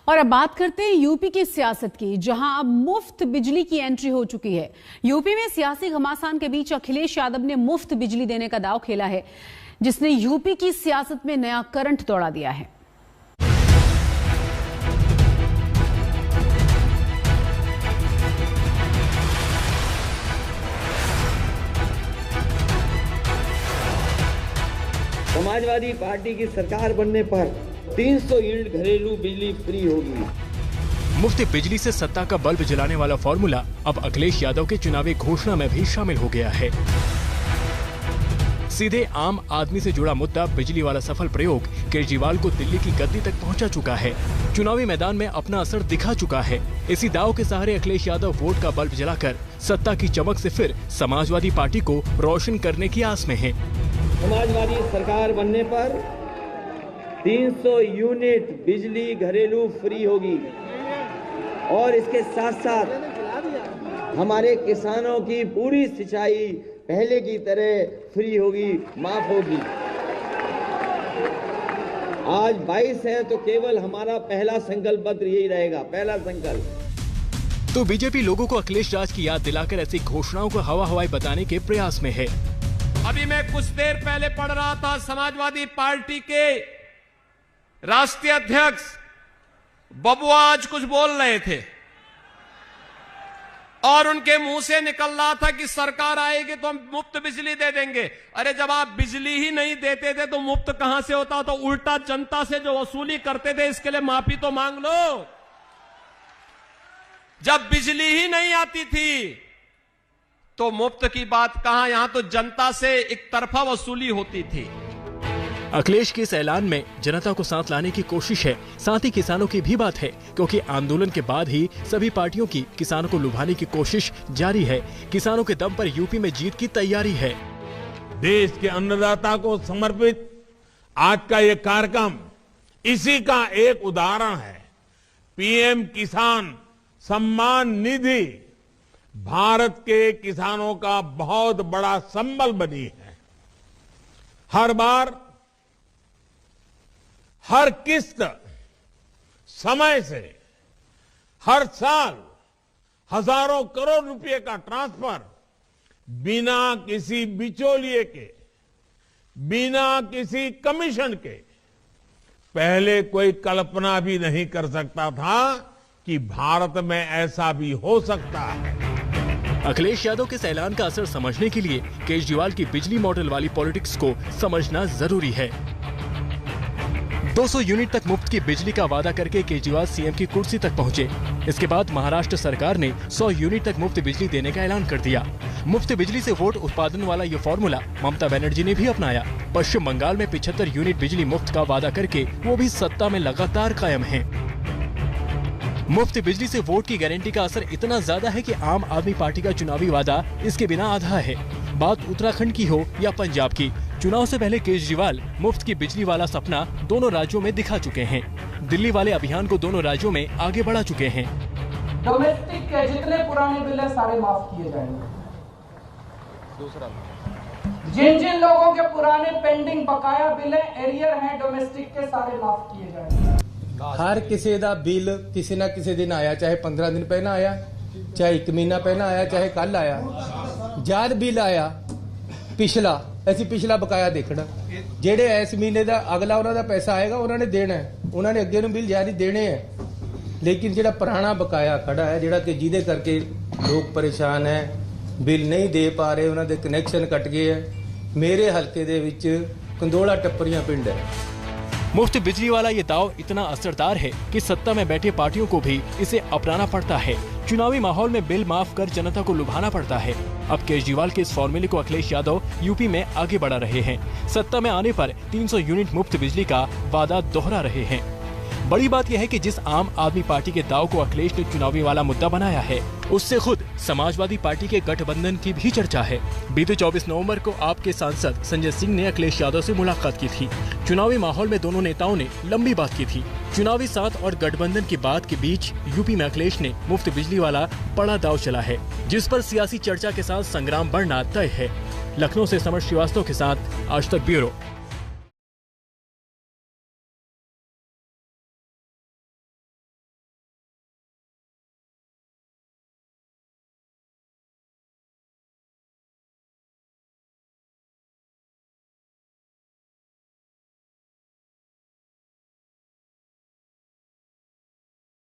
और अब बात करते हैं यूपी की सियासत की, जहां अब मुफ्त बिजली की एंट्री हो चुकी है। यूपी में सियासी घमासान के बीच अखिलेश यादव ने मुफ्त बिजली देने का दांव खेला है, जिसने यूपी की सियासत में नया करंट दौड़ा दिया है। समाजवादी पार्टी की सरकार बनने पर 300 यूनिट घरेलू बिजली फ्री होगी। मुफ्त बिजली से सत्ता का बल्ब जलाने वाला फॉर्मूला अब अखिलेश यादव के चुनावी घोषणा में भी शामिल हो गया है। सीधे आम आदमी से जुड़ा मुद्दा बिजली वाला सफल प्रयोग केजरीवाल को दिल्ली की गद्दी तक पहुंचा चुका है। चुनावी मैदान में अपना असर दिखा चुका है। इसी दांव के सहारे अखिलेश यादव वोट का बल्ब जलाकर सत्ता की चमक से फिर समाजवादी पार्टी को रोशन करने की आस में है। समाजवादी सरकार बनने पर 300 यूनिट बिजली घरेलू फ्री होगी और इसके साथ साथ हमारे किसानों की पूरी सिंचाई पहले की तरह फ्री होगी, माफ होगी। आज 22 है तो केवल हमारा पहला संकल्प पत्र यही रहेगा, पहला संकल्प। तो बीजेपी लोगों को अखिलेश राज की याद दिलाकर ऐसी घोषणाओं को हवा हवाई बताने के प्रयास में है। अभी मैं कुछ देर पहले पढ़ रहा था, समाजवादी पार्टी के राष्ट्रीय अध्यक्ष बबुआ आज कुछ बोल रहे थे और उनके मुंह से निकल रहा था कि सरकार आएगी तो हम मुफ्त बिजली दे देंगे। अरे जब आप बिजली ही नहीं देते थे तो मुफ्त कहां से होता? तो उल्टा जनता से जो वसूली करते थे इसके लिए माफी तो मांग लो। जब बिजली ही नहीं आती थी तो मुफ्त की बात कहां, यहां तो जनता से एक तरफा वसूली होती थी। अखिलेश के इस ऐलान में जनता को साथ लाने की कोशिश है, साथ ही किसानों की भी बात है, क्योंकि आंदोलन के बाद ही सभी पार्टियों की किसानों को लुभाने की कोशिश जारी है। किसानों के दम पर यूपी में जीत की तैयारी है। देश के अन्नदाता को समर्पित आज का ये कार्यक्रम इसी का एक उदाहरण है। पीएम किसान सम्मान निधि भारत के किसानों का बहुत बड़ा संबल बनी है। हर बार हर किस्त समय से हर साल हजारों करोड़ रुपए का ट्रांसफर बिना किसी बिचौलिए के, बिना किसी कमीशन के। पहले कोई कल्पना भी नहीं कर सकता था कि भारत में ऐसा भी हो सकता है। अखिलेश यादव के इस ऐलान का असर समझने के लिए केजरीवाल की बिजली मॉडल वाली पॉलिटिक्स को समझना जरूरी है। 200 यूनिट तक मुफ्त की बिजली का वादा करके केजरीवाल सीएम की कुर्सी तक पहुंचे। इसके बाद महाराष्ट्र सरकार ने 100 यूनिट तक मुफ्त बिजली देने का ऐलान कर दिया। मुफ्त बिजली से वोट उत्पादन वाला ये फॉर्मूला ममता बनर्जी ने भी अपनाया। पश्चिम बंगाल में 75 यूनिट बिजली मुफ्त का वादा करके वो भी सत्ता में लगातार कायम है। मुफ्त बिजली से वोट की गारंटी का असर इतना ज्यादा है कि आम आदमी पार्टी का चुनावी वादा इसके बिना आधा है। बात उत्तराखंड की हो या पंजाब की, चुनाव से पहले केजरीवाल मुफ्त की बिजली वाला सपना दोनों राज्यों में दिखा चुके हैं। दिल्ली वाले अभियान को दोनों राज्यों में आगे बढ़ा चुके हैं। डोमेस्टिक के जितने पुराने बिल है सारे माफ किए जाएंगे। दूसरा, जिन जिन लोगों के पुराने पेंडिंग बकाया बिल है, एरियर हैं डोमेस्टिक के, सारे माफ किए जाएंगे। हर किसी का बिल किसी ना किसी दिन आया, चाहे 15 दिन पहले आया, चाहे 1 महीना पहले आया, चाहे कल आया। जद बिल आया पिछला, ऐसी पिछला बकाया देखना, जेडे इस महीने का अगला उन्होंने पैसा आएगा उन्होंने देना है, उन्होंने अगे नूं बिल जारी देने हैं। लेकिन जेड़ा पुराना बकाया खड़ा है, जेड़ा कि जिदे करके लोग परेशान है, बिल नहीं दे पा रहे, उन्होंने कनैक्शन कट गए हैं। मेरे हल्के दे विच कंदोला टप्परियां पिंड है। मुफ्त बिजली वाला ये दाव इतना असरदार है कि सत्ता में बैठे पार्टियों को भी इसे अपनाना पड़ता है। चुनावी माहौल में बिल माफ कर जनता को लुभाना पड़ता है। अब केजरीवाल के इस फॉर्मूले को अखिलेश यादव यूपी में आगे बढ़ा रहे हैं। सत्ता में आने पर 300 यूनिट मुफ्त बिजली का वादा दोहरा रहे हैं। बड़ी बात यह है कि जिस आम आदमी पार्टी के दाव को अखिलेश ने चुनावी वाला मुद्दा बनाया है, उससे खुद समाजवादी पार्टी के गठबंधन की भी चर्चा है। बीते 24 नवंबर को आपके सांसद संजय सिंह ने अखिलेश यादव से मुलाकात की थी। चुनावी माहौल में दोनों नेताओं ने लंबी बात की थी। चुनावी साथ और गठबंधन की बात के बीच यूपी में अखिलेश ने मुफ्त बिजली वाला बड़ा दाव चला है, जिस पर सियासी चर्चा के साथ संग्राम बढ़ना तय है। लखनऊ से समर श्रीवास्तव के साथ आज तक ब्यूरो।